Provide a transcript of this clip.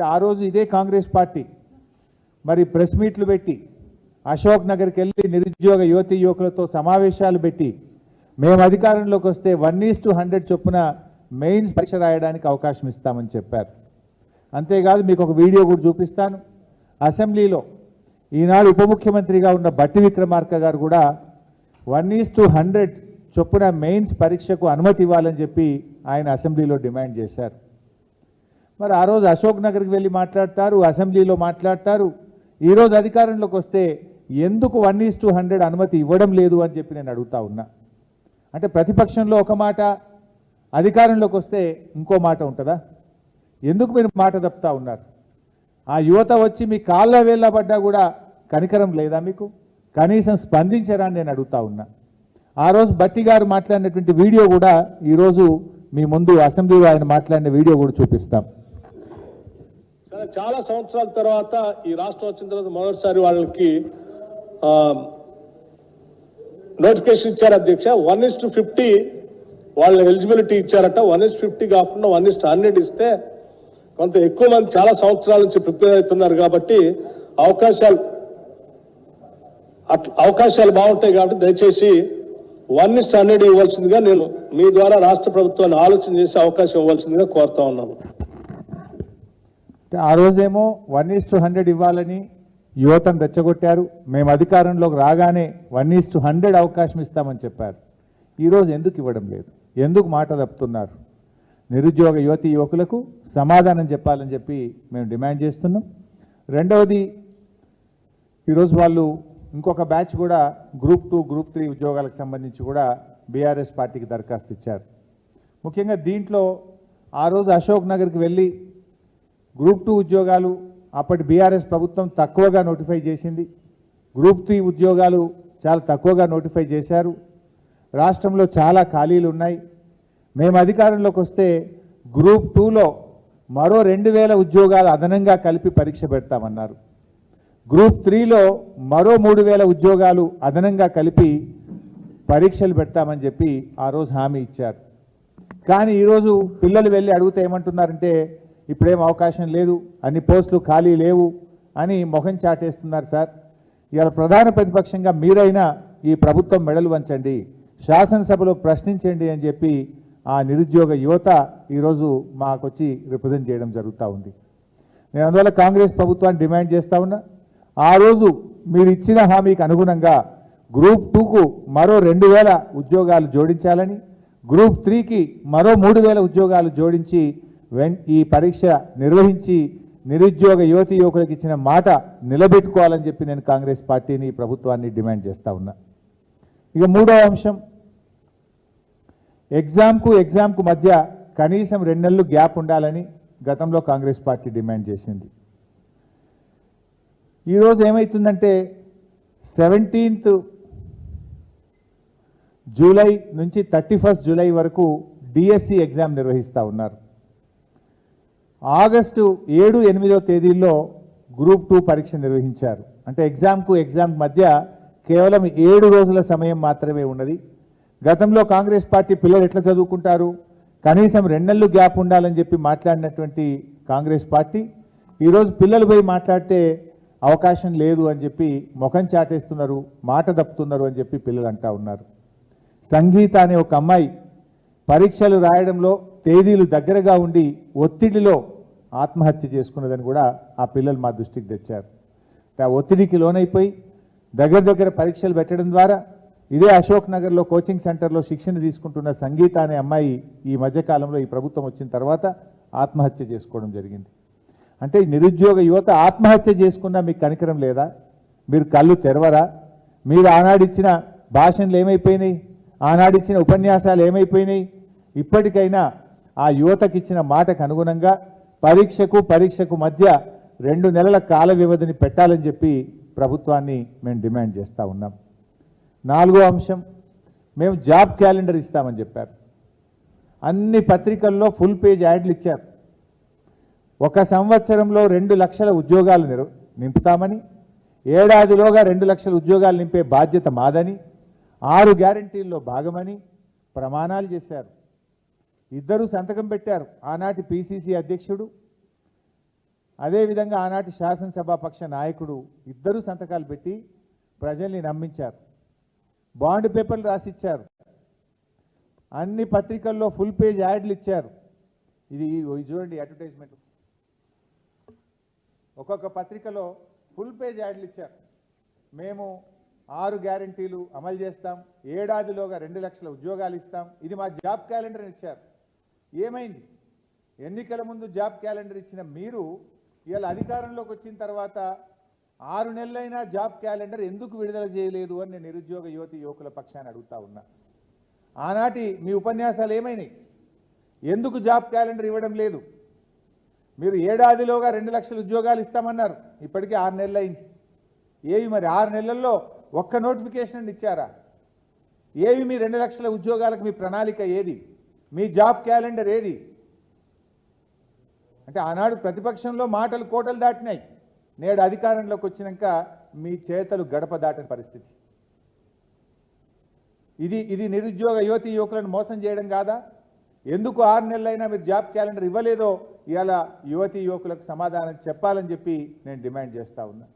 అంటే ఆ రోజు ఇదే కాంగ్రెస్ పార్టీ మరి ప్రెస్ మీట్లు పెట్టి అశోక్ నగర్కి వెళ్ళి నిరుద్యోగ యువతి యువకులతో సమావేశాలు పెట్టి మేము అధికారంలోకి వస్తే 1:100 చొప్పున మెయిన్స్ పరీక్ష రాయడానికి అవకాశం ఇస్తామని చెప్పారు. అంతేకాదు మీకు ఒక వీడియో కూడా చూపిస్తాను. అసెంబ్లీలో ఈనాడు ఉప ముఖ్యమంత్రిగా ఉన్న బట్టి విక్రమార్క గారు కూడా 1:100 చొప్పున మెయిన్స్ పరీక్షకు అనుమతి ఇవ్వాలని చెప్పి ఆయన అసెంబ్లీలో డిమాండ్ చేశారు. మరి ఆ రోజు అశోక్ నగర్కి వెళ్ళి మాట్లాడతారు, అసెంబ్లీలో మాట్లాడతారు. ఈరోజు అధికారంలోకి వస్తే ఎందుకు 1:100 అనుమతి ఇవ్వడం లేదు అని చెప్పి నేను అడుగుతా ఉన్నా. అంటే ప్రతిపక్షంలో ఒక మాట, అధికారంలోకి వస్తే ఇంకో మాట ఉంటుందా? ఎందుకు మీరు మాట తప్పుతా ఉన్నారు? ఆ యువత వచ్చి మీ కాళ్ళ వేళ్ళ పడ్డా కూడా కనికరం లేదా మీకు? కనీసం స్పందించరా అని నేను అడుగుతా ఉన్నా. ఆ రోజు బట్టి గారు మాట్లాడినటువంటి వీడియో కూడా ఈరోజు మీ ముందు అసెంబ్లీలో ఆయన మాట్లాడిన వీడియో కూడా చూపిస్తాం. సరే, చాలా సంవత్సరాల తర్వాత ఈ రాష్ట్రం వచ్చిన తర్వాత మొదటిసారి వాళ్ళకి నోటిఫికేషన్ ఇచ్చారు అధ్యక్ష. 1:50 వాళ్ళ ఎలిజిబిలిటీ ఇచ్చారట. 1:50 కాకుండా 1:100 ఇస్తే కొంత ఎక్కువ మంది చాలా సంవత్సరాల నుంచి ప్రిపేర్ అవుతున్నారు కాబట్టి అవకాశాలు బాగుంటాయి కాబట్టి దయచేసి 1:100 ఇవ్వాల్సిందిగా నేను మీ ద్వారా రాష్ట్ర ప్రభుత్వాన్ని ఆలోచన చేసి అవకాశం ఇవ్వాల్సిందిగా కోరుతా ఉన్నాను. ఆ రోజేమో 1:100 ఇవ్వాలని యువతను రెచ్చగొట్టారు. మేము అధికారంలోకి రాగానే 1:100 అవకాశం ఇస్తామని చెప్పారు. ఈరోజు ఎందుకు ఇవ్వడం లేదు? ఎందుకు మాట తప్పుతున్నారు? నిరుద్యోగ యువతి యువకులకు సమాధానం చెప్పాలని చెప్పి మేము డిమాండ్ చేస్తున్నాం. రెండవది, ఈరోజు వాళ్ళు ఇంకొక బ్యాచ్ కూడా గ్రూప్ 2, గ్రూప్ 3 ఉద్యోగాలకు సంబంధించి కూడా బీఆర్ఎస్ పార్టీకి దరఖాస్తు ఇచ్చారు. ముఖ్యంగా దీంట్లో ఆ రోజు అశోక్ నగర్కి వెళ్ళి గ్రూప్ 2 ఉద్యోగాలు అప్పటి బీఆర్ఎస్ ప్రభుత్వం తక్కువగా నోటిఫై చేసింది. గ్రూప్ 3 ఉద్యోగాలు చాలా తక్కువగా నోటిఫై చేశారు. రాష్ట్రంలో చాలా ఖాళీలు ఉన్నాయి. మేము అధికారంలోకి వస్తే గ్రూప్ 2లో మరో 2,000 ఉద్యోగాలు అదనంగా కలిపి పరీక్ష పెడతామన్నారు. గ్రూప్ 3లో మరో 3,000 ఉద్యోగాలు అదనంగా కలిపి పరీక్షలు పెడతామని చెప్పి ఆ రోజు హామీ ఇచ్చారు. కానీ ఈరోజు పిల్లలు వెళ్ళి అడిగితే ఏమంటున్నారంటే ఇప్పుడేం అవకాశం లేదు, అన్ని పోస్టులు ఖాళీ లేవు అని మొహం చాటేస్తున్నారు. సార్, ఇవాళ ప్రధాన ప్రతిపక్షంగా మీరైనా ఈ ప్రభుత్వం మెడలు వంచండి, శాసనసభలో ప్రశ్నించండి అని చెప్పి ఆ నిరుద్యోగ యువత ఈరోజు మాకొచ్చి రిప్రజెంట్ చేయడం జరుగుతూ ఉంది. నేను అందువల్ల కాంగ్రెస్ ప్రభుత్వాన్ని డిమాండ్ చేస్తూ ఉన్నా, ఆ రోజు మీరు ఇచ్చిన హామీకి అనుగుణంగా గ్రూప్ 2కు మరో 2,000 ఉద్యోగాలు జోడించాలని, గ్రూప్ 3కి మరో 3,000 ఉద్యోగాలు జోడించి ఈ పరీక్ష నిర్వహించి నిరుద్యోగ యువతి యువకులకు ఇచ్చిన మాట నిలబెట్టుకోవాలని చెప్పి నేను కాంగ్రెస్ పార్టీని, ప్రభుత్వాన్ని డిమాండ్ చేస్తూ ఉన్నా. ఇక మూడవ అంశం, ఎగ్జామ్కు మధ్య కనీసం 2 నెలలు గ్యాప్ ఉండాలని గతంలో కాంగ్రెస్ పార్టీ డిమాండ్ చేసింది. ఈరోజు ఏమవుతుందంటే 17th జూలై నుంచి 31st జూలై వరకు డిఎస్సి ఎగ్జామ్ నిర్వహిస్తూ ఉన్నారు. ఆగస్టు 7, 8వ తేదీల్లో గ్రూప్ 2 పరీక్ష నిర్వహించారు. అంటే ఎగ్జామ్ మధ్య కేవలం 7 రోజుల సమయం మాత్రమే ఉన్నది. గతంలో కాంగ్రెస్ పార్టీ పిల్లలు ఎట్లా చదువుకుంటారు, కనీసం 2 నెలలు గ్యాప్ ఉండాలని చెప్పి మాట్లాడినటువంటి కాంగ్రెస్ పార్టీ ఈరోజు పిల్లలు పోయి మాట్లాడితే అవకాశం లేదు అని చెప్పి ముఖం చాటేస్తున్నారు, మాట తప్పుతున్నారు అని చెప్పి పిల్లలు అంటా ఉన్నారు. సంగీత అనే ఒక అమ్మాయి పరీక్షలు రాయడంలో తేదీలు దగ్గరగా ఉండి ఒత్తిడిలో ఆత్మహత్య చేసుకున్నదని కూడా ఆ పిల్లలు మా దృష్టికి తెచ్చారు. ఆ ఒత్తిడికి లోనైపోయి దగ్గర పరీక్షలు పెట్టడం ద్వారా ఇదే అశోక్ నగర్లో కోచింగ్ సెంటర్లో శిక్షణ తీసుకుంటున్న సంగీత అనే అమ్మాయి ఈ మధ్యకాలంలో ఈ ప్రభుత్వం వచ్చిన తర్వాత ఆత్మహత్య చేసుకోవడం జరిగింది. అంటే నిరుద్యోగ యువత ఆత్మహత్య చేసుకున్నా మీకు కనికరం లేదా? మీరు కళ్ళు తెరవరా? మీరు ఆనాడిచ్చిన భాషణలు ఏమైపోయినాయి? ఆనాడిచ్చిన ఉపన్యాసాలు ఏమైపోయినాయి? ఇప్పటికైనా ఆ యువతకి ఇచ్చిన మాటకు అనుగుణంగా పరీక్షకు మధ్య 2 నెలల కాల వ్యవధిని పెట్టాలని చెప్పి ప్రభుత్వాన్ని మేము డిమాండ్ చేస్తూ ఉన్నాం. 4వ అంశం, మేము జాబ్ క్యాలెండర్ ఇస్తామని చెప్పారు. అన్ని పత్రికల్లో ఫుల్ పేజ్ యాడ్లు ఇచ్చారు. 1 సంవత్సరంలో 2 లక్షల ఉద్యోగాలు నింపుతామని, ఏడాదిలోగా 2 లక్షల ఉద్యోగాలు నింపే బాధ్యత మాదని, 6 గ్యారంటీల్లో భాగమని ప్రమాణాలు చేశారు. ఇద్దరు సంతకం పెట్టారు. ఆనాటి పిసిసి అధ్యక్షుడు, అదేవిధంగా ఆనాటి శాసనసభాపక్ష నాయకుడు ఇద్దరు సంతకాలు పెట్టి ప్రజల్ని నమ్మించారు. బాండ్ పేపర్లు రాసిచ్చారు. అన్ని పత్రికల్లో ఫుల్ పేజ్ యాడ్లు ఇచ్చారు. ఇది చూడండి అడ్వర్టైజ్మెంట్. ఒక్కొక్క పత్రికలో ఫుల్ పేజ్ యాడ్లు ఇచ్చారు. మేము 6 గ్యారంటీలు అమలు చేస్తాం, ఏడాదిలోగా 2 లక్షల ఉద్యోగాలు ఇస్తాం, ఇది మా జాబ్ క్యాలెండర్ ఇచ్చారు. ఏమైంది? ఎన్నికల ముందు జాబ్ క్యాలెండర్ ఇచ్చిన మీరు ఇవాళ అధికారంలోకి వచ్చిన తర్వాత 6 నెలలైనా జాబ్ క్యాలెండర్ ఎందుకు విడుదల చేయలేదు అని నేను నిరుద్యోగ యువతి యువకుల పక్షాన్ని అడుగుతా ఉన్నా. ఆనాటి మీ ఉపన్యాసాలు ఏమైనాయి? ఎందుకు జాబ్ క్యాలెండర్ ఇవ్వడం లేదు? మీరు ఏడాదిలోగా 2 లక్షల ఉద్యోగాలు ఇస్తామన్నారు, ఇప్పటికీ 6 నెలలు అయింది. ఏవి మరి 6 నెలల్లో ఒక్క నోటిఫికేషన్ ఇచ్చారా? ఏవి మీ 2 లక్షల ఉద్యోగాలకు మీ ప్రణాళిక ఏది? మీ జాబ్ క్యాలెండర్ ఏది? అంటే ఆనాడు ప్రతిపక్షంలో మాటలు కోటలు దాటినాయి, నేడు అధికారంలోకి వచ్చినాక మీ చేతలు గడప దాటని పరిస్థితి. ఇది నిరుద్యోగ యువతి యువకులను మోసం చేయడం కాదా? ఎందుకు 6 నెలలైనా మీరు జాబ్ క్యాలెండర్ ఇవ్వలేదో ఇవాళ యువతి యువకులకు సమాధానం చెప్పాలని చెప్పి నేను డిమాండ్ చేస్తా ఉన్నా.